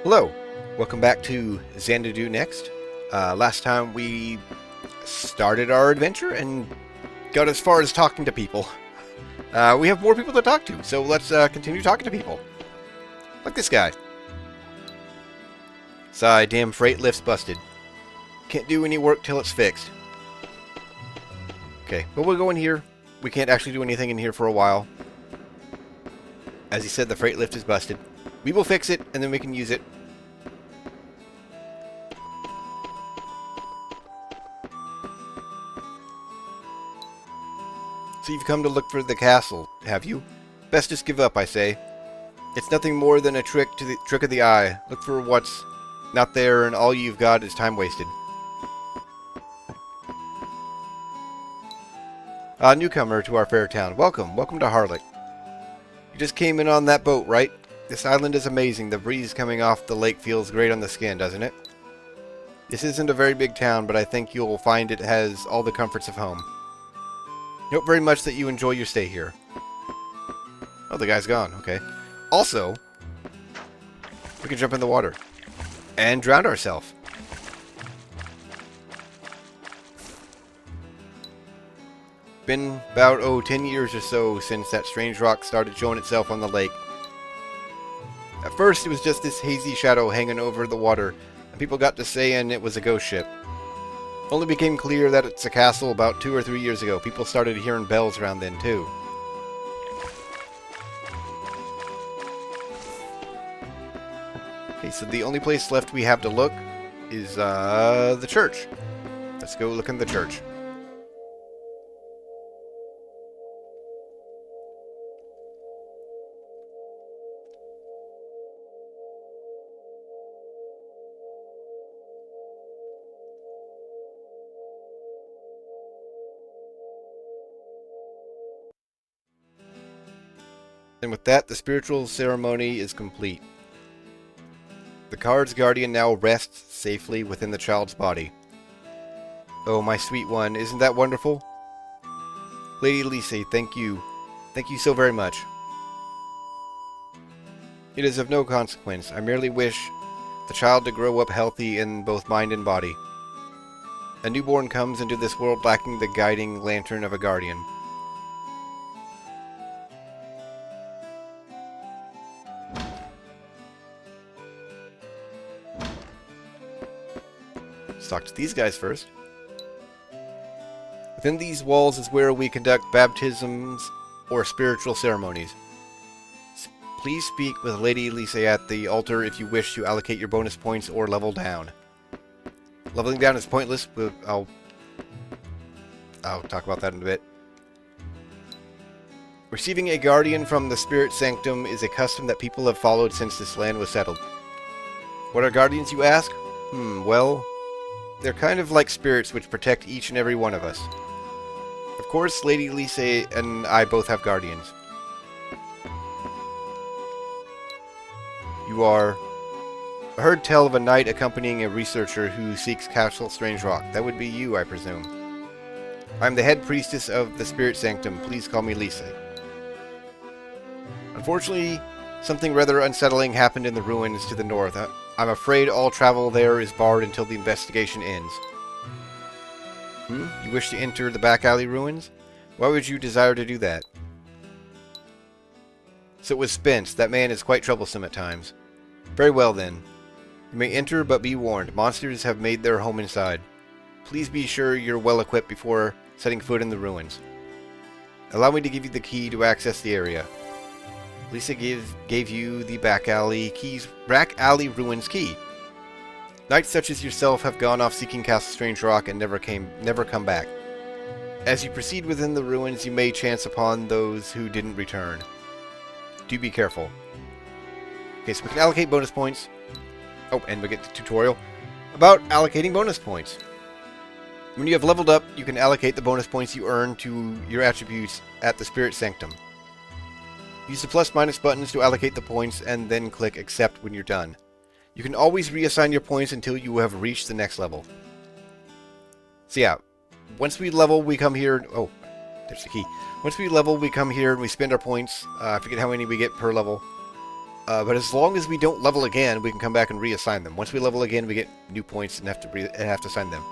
Hello, welcome back to Xanadu next. Last time we started our adventure and got as far as talking to people. We have more people to talk to, so let's continue talking to people. Like this guy. Sigh, damn freight lift's busted. Can't do any work till it's fixed. Okay, but we'll go in here. We can't actually do anything in here for a while. As he said, the freight lift is busted. We will fix it, and then we can use it. So you've come to look for the castle, have you? Best just give up, I say. It's nothing more than a trick of the eye. Look for what's not there, and all you've got is time wasted. Newcomer to our fair town. Welcome to Harlech. You just came in on that boat, right? This island is amazing. The breeze coming off the lake feels great on the skin, doesn't it? This isn't a very big town, but I think you'll find it has all the comforts of home. Hope very much that you enjoy your stay here. Oh, the guy's gone. Okay. Also, we can jump in the water and drown ourselves. Been about, 10 years or so since that Strangerock started showing itself on the lake. At first, it was just this hazy shadow hanging over the water, and people got to saying it was a ghost ship. Only became clear that it's a castle about 2 or 3 years ago. People started hearing bells around then, too. Okay, so the only place left we have to look is, the church. Let's go look in the church. And with that, the spiritual ceremony is complete. The card's guardian now rests safely within the child's body. Oh, my sweet one, isn't that wonderful? Lady Lise, thank you. Thank you so very much. It is of no consequence. I merely wish the child to grow up healthy in both mind and body. A newborn comes into this world lacking the guiding lantern of a guardian. Let's talk to these guys first. Within these walls is where we conduct baptisms or spiritual ceremonies. Please speak with Lady Lise at the altar if you wish to allocate your bonus points or level down. Leveling down is pointless, but I'll talk about that in a bit. Receiving a guardian from the Spirit Sanctum is a custom that people have followed since this land was settled. What are guardians, you ask? Well, they're kind of like spirits which protect each and every one of us. Of course, Lady Lise and I both have guardians. You are... I heard tell of a knight accompanying a researcher who seeks Castle Strangerock. That would be you, I presume. I'm the head priestess of the Spirit Sanctum. Please call me Lise. Unfortunately, something rather unsettling happened in the ruins to the north. I'm afraid all travel there is barred until the investigation ends. You wish to enter the back alley ruins? Why would you desire to do that? So it was Spence. That man is quite troublesome at times. Very well then. You may enter, but be warned. Monsters have made their home inside. Please be sure you're well equipped before setting foot in the ruins. Allow me to give you the key to access the area. Lisa gave you the back alley ruins key. Knights such as yourself have gone off seeking Castle Strangerock and never come back. As you proceed within the ruins, you may chance upon those who didn't return. Do be careful. Okay, so we can allocate bonus points. Oh, and we get the tutorial about allocating bonus points. When you have leveled up, you can allocate the bonus points you earn to your attributes at the Spirit Sanctum. Use the plus-minus buttons to allocate the points, and then click Accept when you're done. You can always reassign your points until you have reached the next level. So yeah, once we level, we come here... Oh, there's the key. Once we level, we come here and we spend our points. I forget how many we get per level. But as long as we don't level again, we can come back and reassign them. Once we level again, we get new points and have to assign them.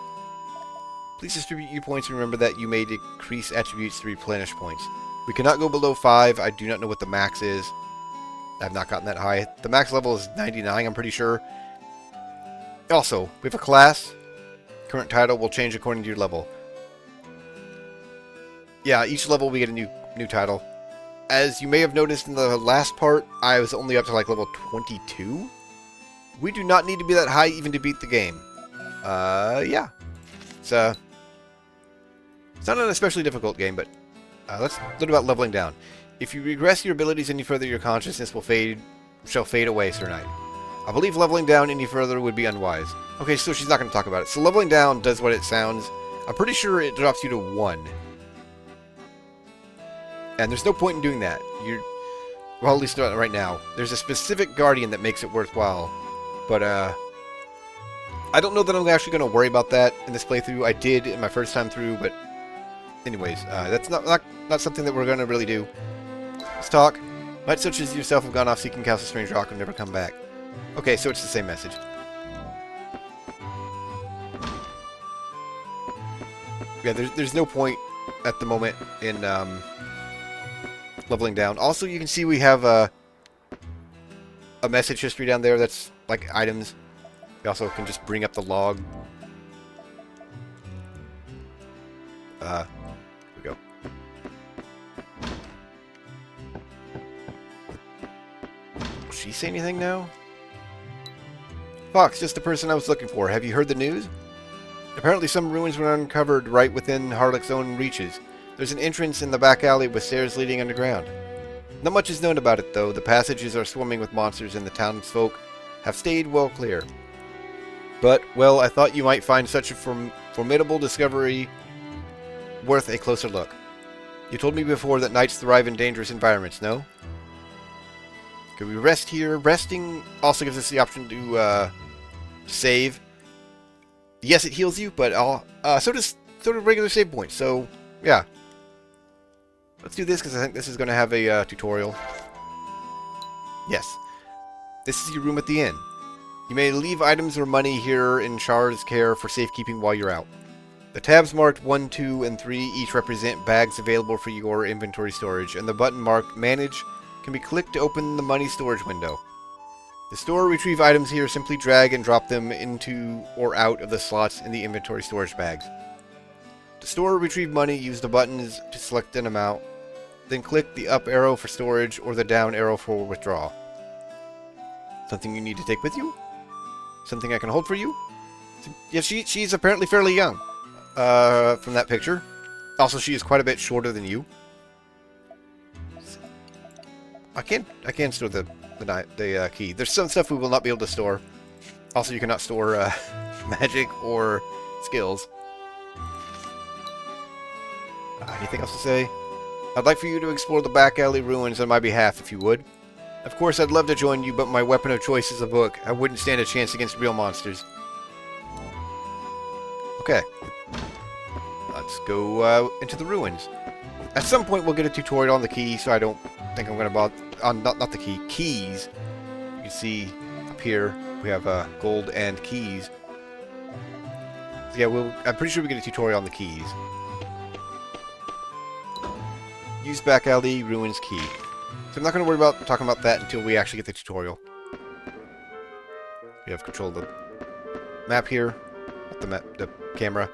Please distribute your points and remember that you may decrease attributes to replenish points. We cannot go below 5. I do not know what the max is. I've not gotten that high. The max level is 99, I'm pretty sure. Also, we have a class. Current title will change according to your level. Yeah, each level we get a new title. As you may have noticed in the last part, I was only up to like level 22. We do not need to be that high even to beat the game. Yeah. It's not an especially difficult game, but let's learn about leveling down. If you regress your abilities any further, your consciousness shall fade away, Sir Knight. I believe leveling down any further would be unwise. Okay, so she's not going to talk about it. So leveling down does what it sounds. I'm pretty sure it drops you to 1. And there's no point in doing that. Well, at least not right now. There's a specific guardian that makes it worthwhile. But, I don't know that I'm actually going to worry about that in this playthrough. I did in my first time through, but anyways, that's not something that we're going to really do. Let's talk. Knights such as yourself have gone off seeking Castle Strangerock and never come back. Okay, so it's the same message. Yeah, there's no point at the moment in leveling down. Also, you can see we have a message history down there that's like items. We also can just bring up the log. Here we go. Will she say anything now? Fox, just the person I was looking for. Have you heard the news? Apparently some ruins were uncovered right within Harlech's own reaches. There's an entrance in the back alley with stairs leading underground. Not much is known about it, though. The passages are swarming with monsters and the townsfolk have stayed well clear. But, well, I thought you might find such a formidable discovery worth a closer look. You told me before that knights thrive in dangerous environments, no? Could we rest here? Resting also gives us the option to save. Yes, it heals you, but so does regular save points. So, yeah. Let's do this because I think this is going to have a tutorial. Yes. This is your room at the inn. You may leave items or money here in Char's care for safekeeping while you're out. The tabs marked 1, 2, and 3 each represent bags available for your inventory storage, and the button marked Manage can be clicked to open the money storage window. To store or retrieve items here, simply drag and drop them into or out of the slots in the inventory storage bags. To store or retrieve money, use the buttons to select an amount, then click the up arrow for storage or the down arrow for withdrawal. Something you need to take with you? Something I can hold for you? Yeah, she's apparently fairly young, from that picture. Also, she is quite a bit shorter than you. I can store the key. There's some stuff we will not be able to store. Also, you cannot store magic or skills. Anything else to say? I'd like for you to explore the back alley ruins on my behalf, if you would. Of course, I'd love to join you, but my weapon of choice is a book. I wouldn't stand a chance against real monsters. Okay. Let's go into the ruins. At some point, we'll get a tutorial on the key, so I don't think I'm going to bother... not the key. Keys. You can see up here, we have gold and keys. So yeah, I'm pretty sure we get a tutorial on the keys. Use back alley, ruins key. So I'm not going to worry about talking about that until we actually get the tutorial. We have control of the map here. Not the camera.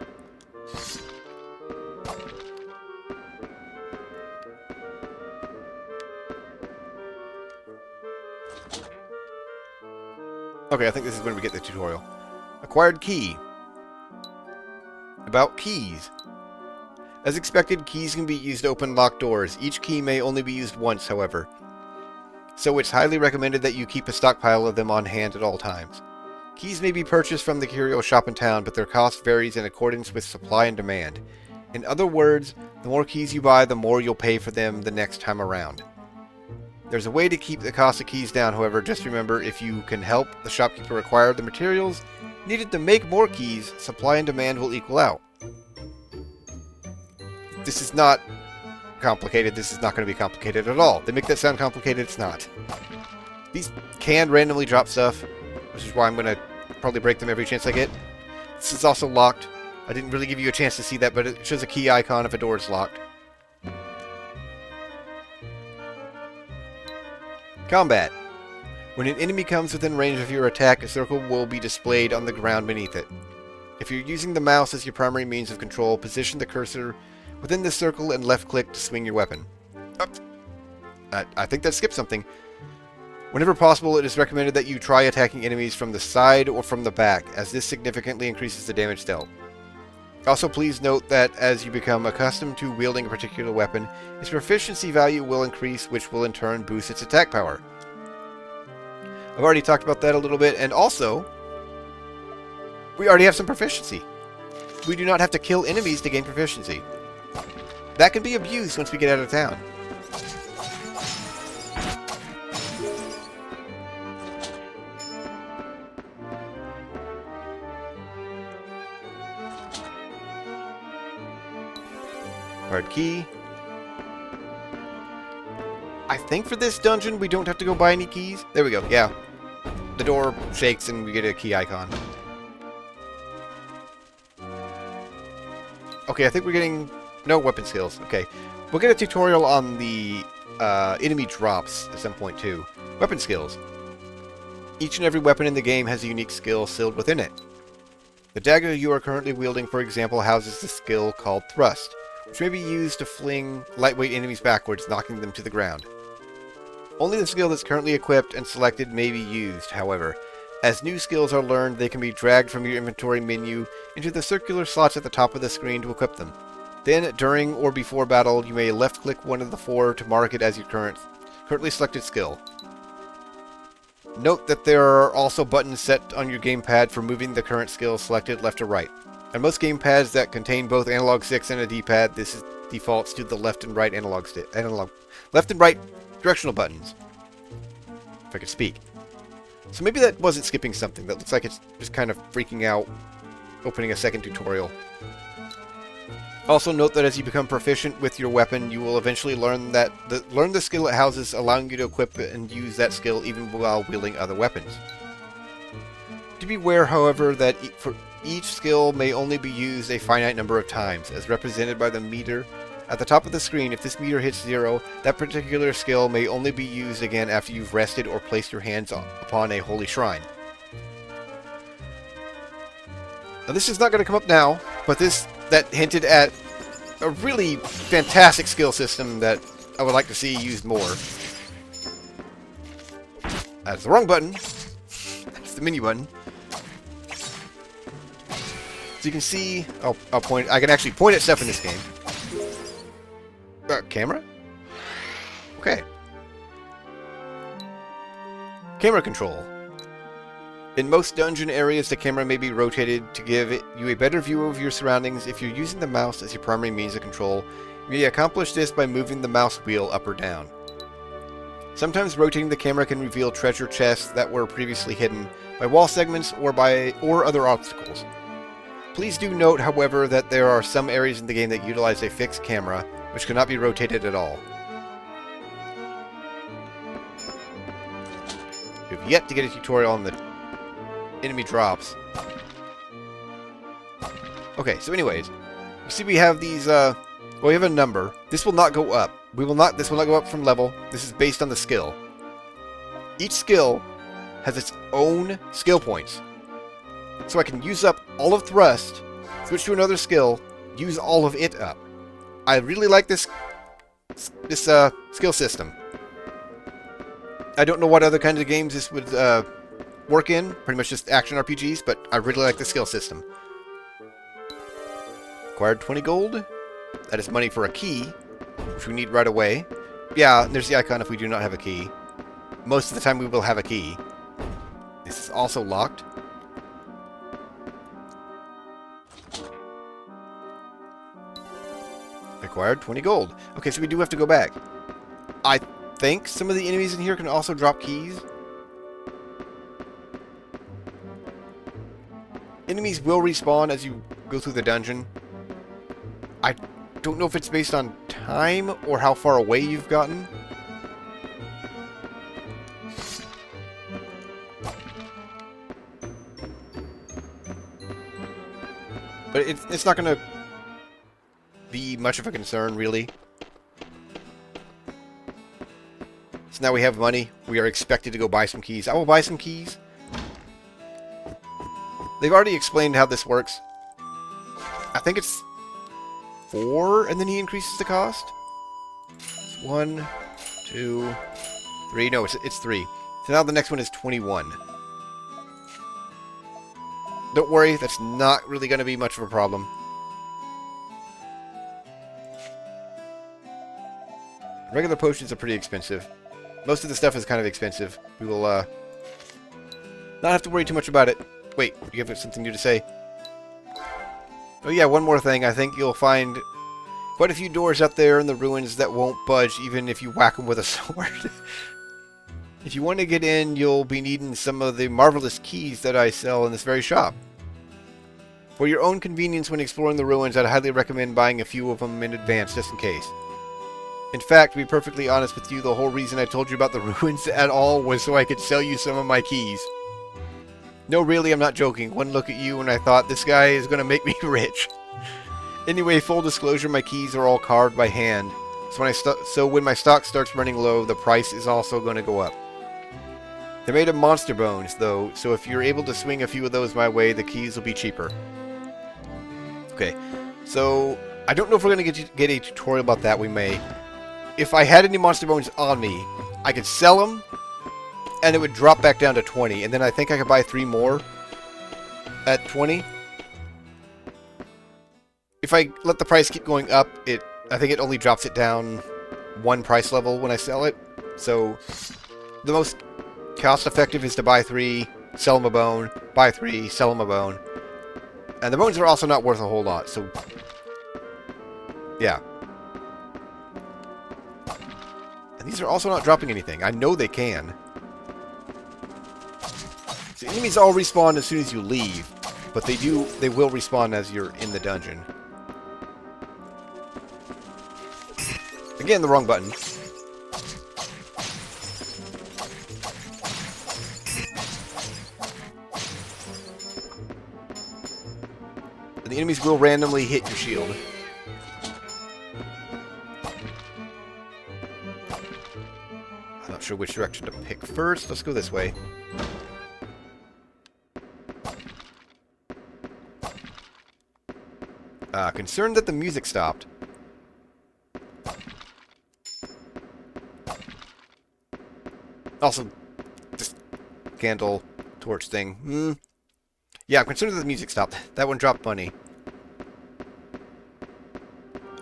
Okay, I think this is when we get the tutorial. Acquired key. About keys. As expected, keys can be used to open locked doors. Each key may only be used once, however. So it's highly recommended that you keep a stockpile of them on hand at all times. Keys may be purchased from the curio shop in town, but their cost varies in accordance with supply and demand. In other words, the more keys you buy, the more you'll pay for them the next time around. There's a way to keep the cost of keys down, however. Just remember, if you can help the shopkeeper acquire the materials needed to make more keys, supply and demand will equal out. This is not complicated. This is not going to be complicated at all. They make that sound complicated. It's not. These can randomly drop stuff, which is why I'm going to probably break them every chance I get. This is also locked. I didn't really give you a chance to see that, but it shows a key icon if a door is locked. Combat. When an enemy comes within range of your attack, a circle will be displayed on the ground beneath it. If you're using the mouse as your primary means of control, position the cursor within the circle and left-click to swing your weapon. Oh, I think that skipped something. Whenever possible, it is recommended that you try attacking enemies from the side or from the back, as this significantly increases the damage dealt. Also, please note that as you become accustomed to wielding a particular weapon, its proficiency value will increase, which will in turn boost its attack power. I've already talked about that a little bit, and also, we already have some proficiency. We do not have to kill enemies to gain proficiency. That can be abused once we get out of town. Hard key. I think for this dungeon we don't have to go buy any keys. There we go, yeah. The door shakes and we get a key icon. Okay, I think we're getting... no weapon skills. Okay. We'll get a tutorial on the enemy drops at some point too. Weapon skills. Each and every weapon in the game has a unique skill sealed within it. The dagger you are currently wielding, for example, houses the skill called Thrust, which may be used to fling lightweight enemies backwards, knocking them to the ground. Only the skill that's currently equipped and selected may be used, however. As new skills are learned, they can be dragged from your inventory menu into the circular slots at the top of the screen to equip them. Then, during or before battle, you may left-click one of the four to mark it as your currently selected skill. Note that there are also buttons set on your gamepad for moving the current skill selected left or right. On most gamepads that contain both analog sticks and a D-pad, this defaults to the left and right left and right directional buttons. If I could speak. So maybe that wasn't skipping something. That looks like it's just kind of freaking out, opening a second tutorial. Also note that as you become proficient with your weapon, you will eventually learn the skill it houses, allowing you to equip and use that skill even while wielding other weapons. To be aware, however, that for each skill may only be used a finite number of times, as represented by the meter at the top of the screen. If this meter hits 0, that particular skill may only be used again after you've rested or placed your hands upon a holy shrine. Now this is not going to come up now, but that hinted at a really fantastic skill system that I would like to see used more. That's the wrong button. That's the menu button. So you can see, I'll point. I can actually point at stuff in this game. Camera? Okay. Camera control. In most dungeon areas, the camera may be rotated to give you a better view of your surroundings. If you're using the mouse as your primary means of control, you may accomplish this by moving the mouse wheel up or down. Sometimes rotating the camera can reveal treasure chests that were previously hidden by wall segments or other obstacles. Please do note, however, that there are some areas in the game that utilize a fixed camera, which cannot be rotated at all. We've yet to get a tutorial on the enemy drops. Okay, so anyways, you see we have these, we have a number. This will not go up. This will not go up from level. This is based on the skill. Each skill has its own skill points. So I can use up all of Thrust, switch to another skill, use all of it up. I really like this skill system. I don't know what other kinds of games this would work in, pretty much just action RPGs, but I really like the skill system. Acquired 20 gold. That is money for a key, which we need right away. Yeah, there's the icon if we do not have a key. Most of the time we will have a key. This is also locked. Acquired 20 gold. Okay, so we do have to go back. I think some of the enemies in here can also drop keys. Enemies will respawn as you go through the dungeon. I don't know if it's based on time or how far away you've gotten. But it's not going to be much of a concern, really. So now we have money. We are expected to go buy some keys. I will buy some keys. They've already explained how this works. I think it's 4, and then he increases the cost. 1, 2, 3. No, it's 3. So now the next one is 21. Don't worry, that's not really going to be much of a problem. Regular potions are pretty expensive. Most of the stuff is kind of expensive. We will not have to worry too much about it. Wait, you have something new to say? Oh yeah, one more thing. I think you'll find quite a few doors up there in the ruins that won't budge even if you whack them with a sword. If you want to get in, you'll be needing some of the marvelous keys that I sell in this very shop. For your own convenience when exploring the ruins, I'd highly recommend buying a few of them in advance, just in case. In fact, to be perfectly honest with you, the whole reason I told you about the ruins at all was so I could sell you some of my keys. No, really, I'm not joking. One look at you and I thought, this guy is going to make me rich. Anyway, full disclosure, my keys are all carved by hand. So when my stock starts running low, the price is also going to go up. They're made of monster bones, though, so if you're able to swing a few of those my way, the keys will be cheaper. Okay, so I don't know if we're going to get a tutorial about that. We may. If I had any monster bones on me, I could sell them, and it would drop back down to 20, and then I think I could buy 3 more at 20. If I let the price keep going up, I think it only drops it down 1 price level when I sell it. So the most cost effective is to buy 3, sell them a bone, buy 3, sell them a bone. And the bones are also not worth a whole lot, so yeah. And these are also not dropping anything. I know they can. So enemies all respawn as soon as you leave, but they will respawn as you're in the dungeon. Again, the wrong button. And the enemies will randomly hit your shield. I'm not sure which direction to pick first. Let's go this way. Concerned that the music stopped. Also, this candle torch thing. Yeah, I'm concerned that the music stopped. That one dropped money.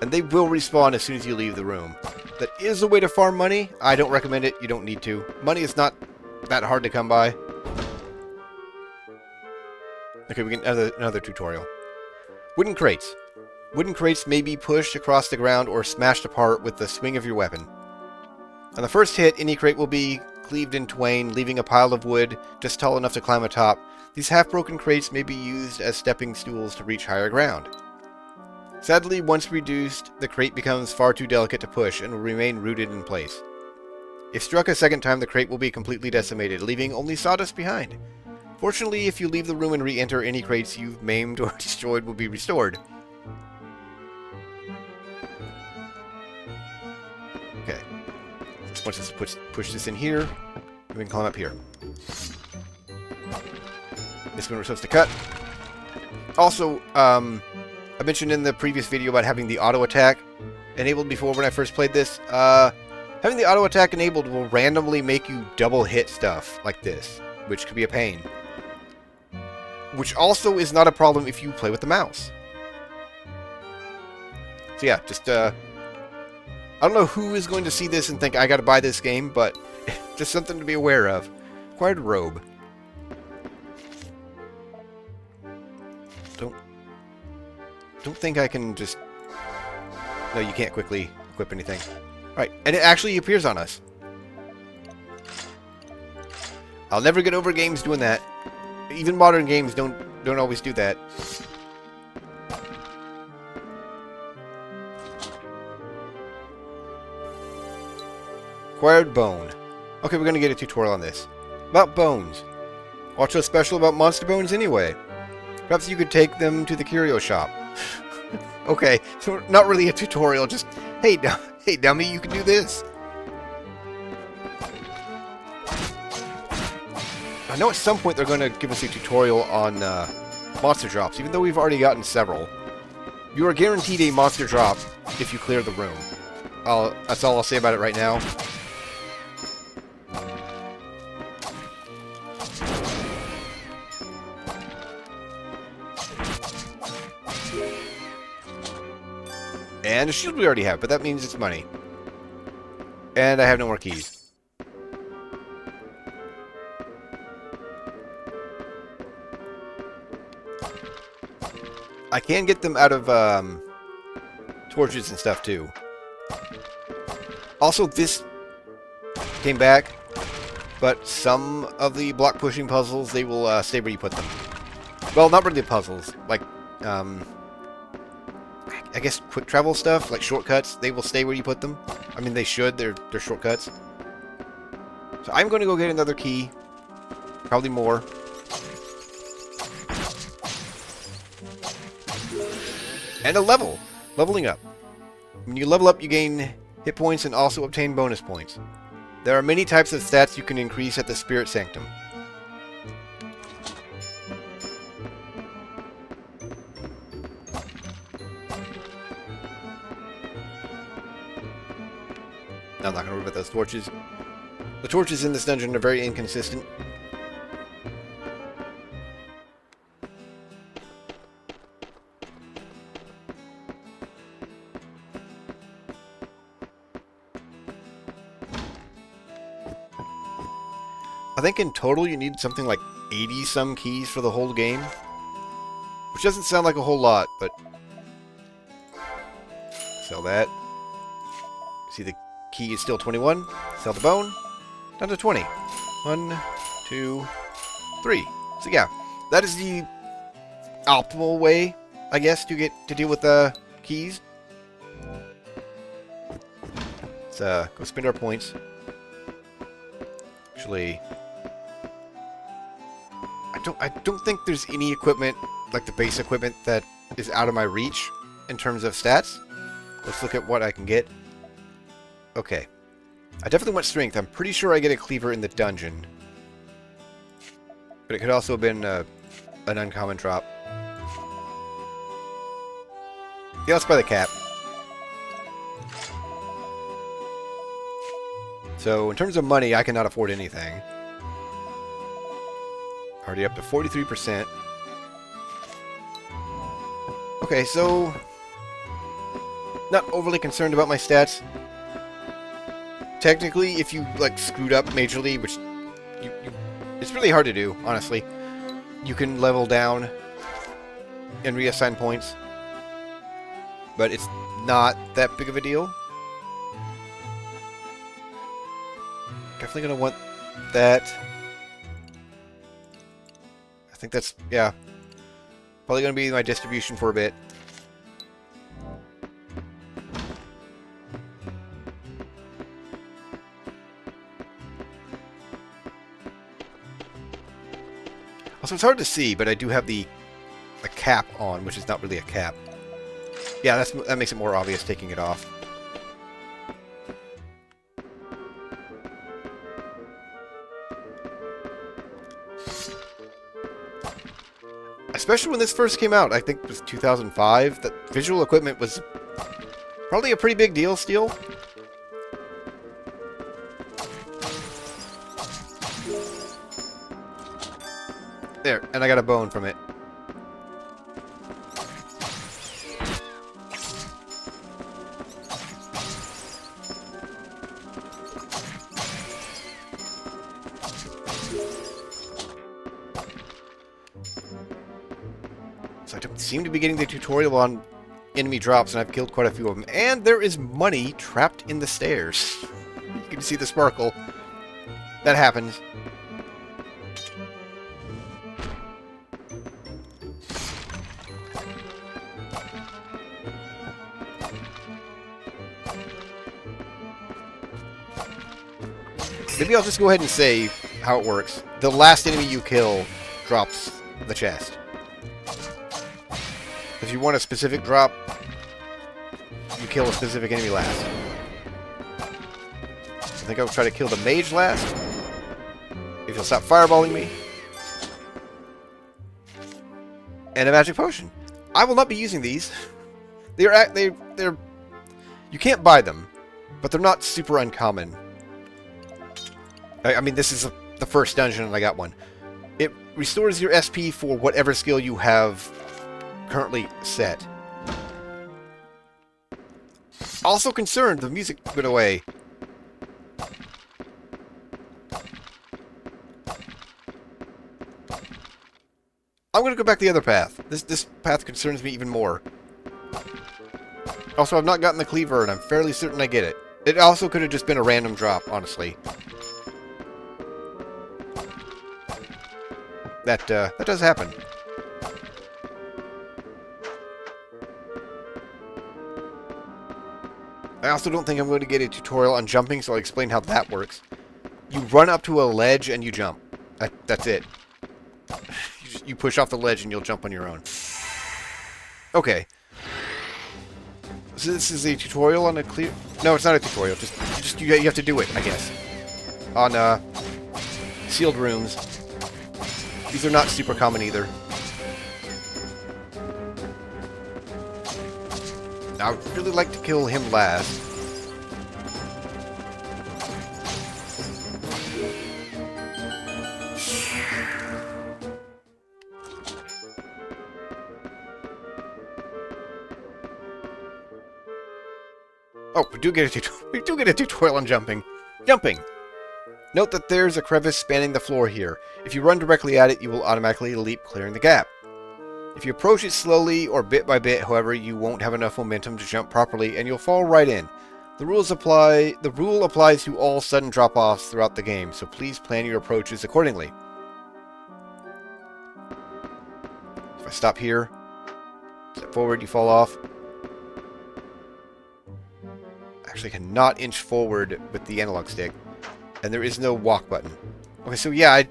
And they will respawn as soon as you leave the room. That is a way to farm money. I don't recommend it. You don't need to. Money is not that hard to come by. Okay, we get another tutorial. Wooden crates. Wooden crates may be pushed across the ground or smashed apart with the swing of your weapon. On the first hit, any crate will be cleaved in twain, leaving a pile of wood just tall enough to climb atop. These half-broken crates may be used as stepping stools to reach higher ground. Sadly, once reduced, the crate becomes far too delicate to push and will remain rooted in place. If struck a second time, the crate will be completely decimated, leaving only sawdust behind. Fortunately, if you leave the room and re-enter, any crates you've maimed or destroyed will be restored. Okay. Once this push this in here, we can climb up here. This one we're supposed to cut. Also, I mentioned in the previous video about having the auto attack enabled before when I first played this. Having the auto attack enabled will randomly make you double hit stuff like this, which could be a pain. Which also is not a problem if you play with the mouse. So yeah, just I don't know who is going to see this and think I gotta buy this game, but just something to be aware of. Acquired robe. Don't think I can just... No, you can't quickly equip anything. Alright, and it actually appears on us. I'll never get over games doing that. Even modern games don't always do that. Acquired bone. Okay, we're gonna get a tutorial on this. About bones. What's so special about monster bones anyway? Perhaps you could take them to the curio shop. Okay, so not really a tutorial, just, hey, hey dummy, you can do this. I know at some point they're going to give us a tutorial on monster drops, even though we've already gotten several. You are guaranteed a monster drop if you clear the room. That's all I'll say about it right now. And a shield we already have, but that means it's money. And I have no more keys. I can get them out of torches and stuff too. Also, this came back, but some of the block pushing puzzles, they will stay where you put them. Well, not really puzzles, like I guess quick travel stuff, like shortcuts, they will stay where you put them. I mean, they should, they're shortcuts. So I'm going to go get another key, probably more. And a level. Leveling up. When you level up, you gain hit points and also obtain bonus points. There are many types of stats you can increase at the Spirit Sanctum. I'm not going to worry about those torches. The torches in this dungeon are very inconsistent. I think in total you need something like 80-some keys for the whole game. Which doesn't sound like a whole lot, but... Sell that. See, the key is still 21. Sell the bone. Down to 20. 1, 2, 3. So yeah, that is the optimal way, I guess, to deal with the keys. Let's go spend our points. Actually... I don't think there's any equipment, like the base equipment, that is out of my reach in terms of stats. Let's look at what I can get. Okay. I definitely want strength. I'm pretty sure I get a cleaver in the dungeon. But it could also have been an uncommon drop. Yeah, let's buy the cap. So, in terms of money, I cannot afford anything. Already up to 43%. Okay, so... Not overly concerned about my stats. Technically, if you, like, screwed up majorly, which... it's really hard to do, honestly. You can level down and reassign points. But it's not that big of a deal. Definitely gonna want that. I think that's, yeah, probably going to be my distribution for a bit. Also, it's hard to see, but I do have the cap on, which is not really a cap. Yeah, that makes it more obvious taking it off. Especially when this first came out, I think it was 2005, that visual equipment was probably a pretty big deal still. There, and I got a bone from it. So I don't seem to be getting the tutorial on enemy drops, and I've killed quite a few of them. And there is money trapped in the stairs. You can see the sparkle. That happens. Maybe I'll just go ahead and say how it works. The last enemy you kill drops the chest. If you want a specific drop, you kill a specific enemy last. I think I'll try to kill the mage last. If you'll stop fireballing me. And a magic potion. I will not be using these. They're you can't buy them, but they're not super uncommon. I mean, this is the first dungeon and I got one. It restores your SP for whatever skill you have currently set. Also concerned, the music went away. I'm going to go back the other path. This path concerns me even more. Also, I've not gotten the cleaver, and I'm fairly certain I get it. It also could have just been a random drop, honestly. That does happen. I also don't think I'm going to get a tutorial on jumping, so I'll explain how that works. You run up to a ledge and you jump. That's it. You push off the ledge and you'll jump on your own. Okay. So this is a tutorial on a clear... No, it's not a tutorial. Just you have to do it, I guess. On sealed rooms. These are not super common either. Now, I would really like to kill him last. Oh, we do get a tutorial on jumping. Jumping! Note that there's a crevice spanning the floor here. If you run directly at it, you will automatically leap, clearing the gap. If you approach it slowly or bit by bit, however, you won't have enough momentum to jump properly, and you'll fall right in. The rule applies to all sudden drop-offs throughout the game, so please plan your approaches accordingly. If I stop here, step forward, you fall off. Actually cannot inch forward with the analog stick, and there is no walk button. Okay, so yeah,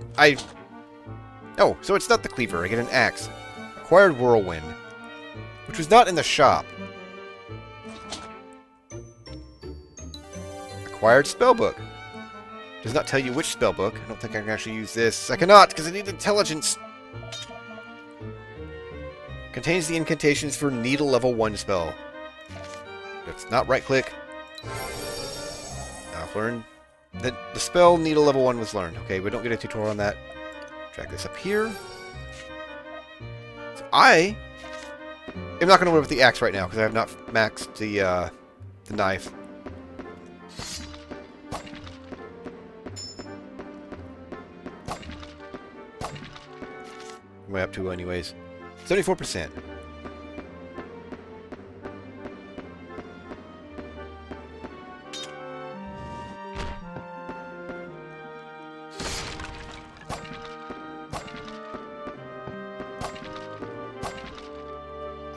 oh, so it's not the cleaver. I get an axe. Acquired whirlwind, which was not in the shop. Acquired spellbook. Does not tell you which spellbook. I don't think I can actually use this. I cannot, because I need intelligence. Contains the incantations for needle level 1 spell. That's not right click. I've learned that the spell needle level 1 was learned. Okay, we don't get a tutorial on that. Drag this up here. So I am not going to win with the axe right now because I have not maxed the knife. I'm way up to anyways. 74%.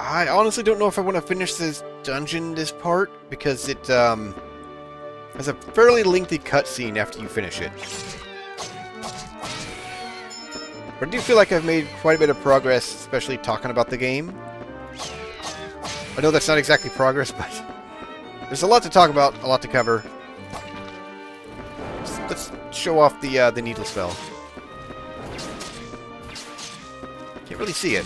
I honestly don't know if I want to finish this dungeon, this part, because it has a fairly lengthy cutscene after you finish it. But I do feel like I've made quite a bit of progress, especially talking about the game. I know that's not exactly progress, but there's a lot to talk about, a lot to cover. Let's show off the needle spell. Can't really see it.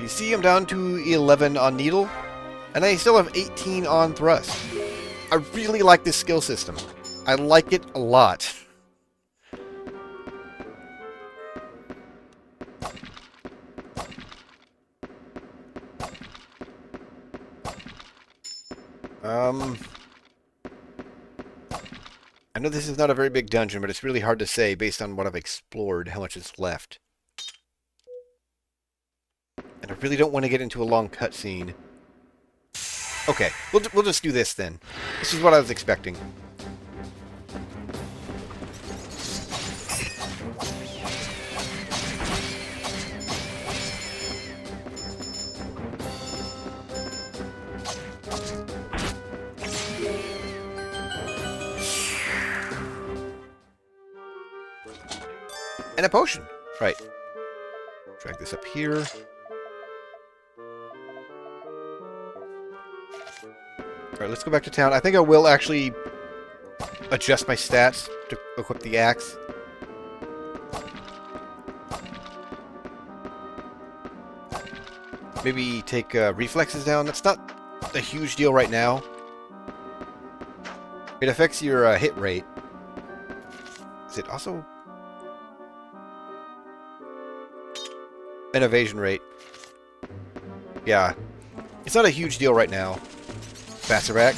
You see, I'm down to 11 on needle, and I still have 18 on thrust. I really like this skill system. I like it a lot. I know this is not a very big dungeon, but it's really hard to say based on what I've explored, how much is left. And I really don't want to get into a long cutscene. Okay, we'll just do this then. This is what I was expecting. And a potion. Right. Drag this up here. Alright, let's go back to town. I think I will actually adjust my stats to equip the axe. Maybe take reflexes down. That's not a huge deal right now. It affects your hit rate. Is it also an evasion rate? Yeah. It's not a huge deal right now. Bassarac.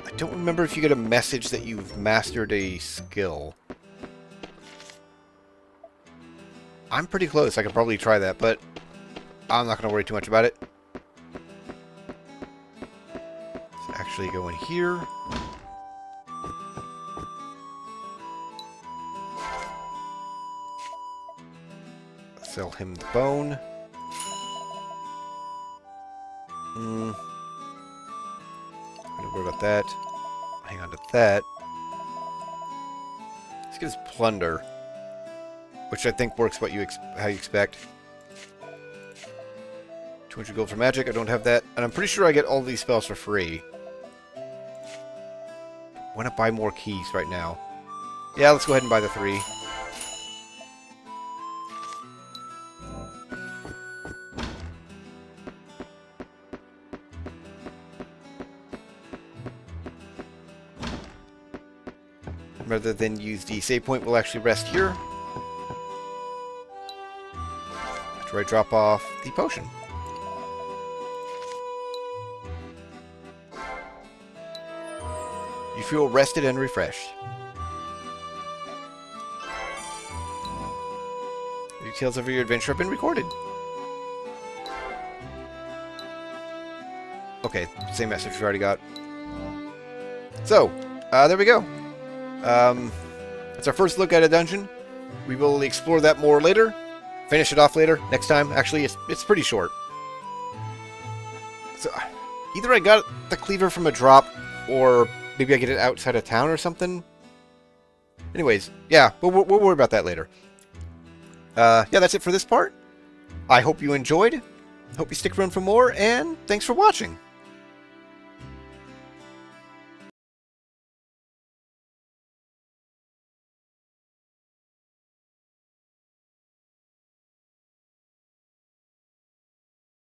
I don't remember if you get a message that you've mastered a skill. I'm pretty close. I could probably try that, but I'm not going to worry too much about it. Let's actually go in here. Sell him the bone. I'm gonna worry about that. Hang on to that. Let's get his plunder, which I think works what how you expect. 200 gold for magic. I don't have that, and I'm pretty sure I get all these spells for free. I want to buy more keys right now. Yeah, let's go ahead and buy the 3. Rather than use the save point, we'll actually rest here. After I drop off the potion. You feel rested and refreshed. The details of your adventure have been recorded. Okay, same message we already got. So, there we go. It's our first look at a dungeon. We will explore that more later. Finish it off later, next time. Actually, it's pretty short. So, either I got the cleaver from a drop, or maybe I get it outside of town or something. Anyways, yeah, we'll worry about that later. Yeah, that's it for this part. I hope you enjoyed. Hope you stick around for more, and thanks for watching.